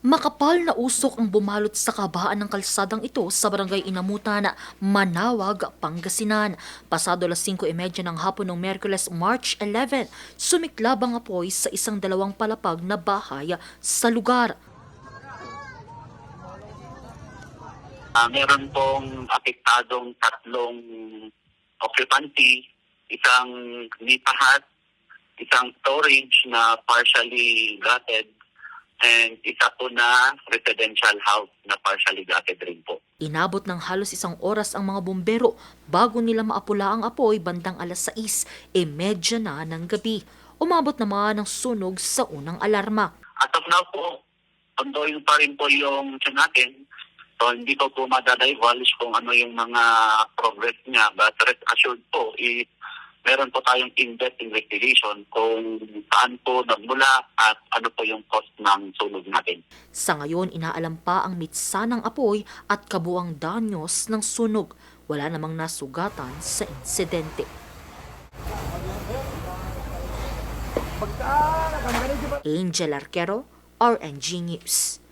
Makapal na usok ang bumalot sa kabahaan ng kalsadang ito sa barangay Inamutan, Manawag, Pangasinan. Pasado alas 5:30 ng hapon ng Miyerkules, March 11, sumiklab ang apoy sa isang 2 palapag na bahay sa lugar. Meron pong apektadong 3 occupancy, isang nipahat, isang storage na partially gutted, and isa po na residential house na partially gutted rin po. Inabot ng halos 1 oras ang mga bumbero bago nila maapula ang apoy bandang alas 6:30 na ng gabi. Umabot naman ang sunog sa unang alarma. As of now po, ongoing pa rin po yung check natin. So hindi ko po madadivulge kung ano yung mga progress niya. But rest assured po, meron po tayong in-depth investigation kung saan po nagmula at ano po yung cost ng sunog natin. Sa ngayon, inaalam pa ang mitsa ng apoy at kabuang danyos ng sunog. Wala namang nasugatan sa insidente. Angel Arquero, RNG News.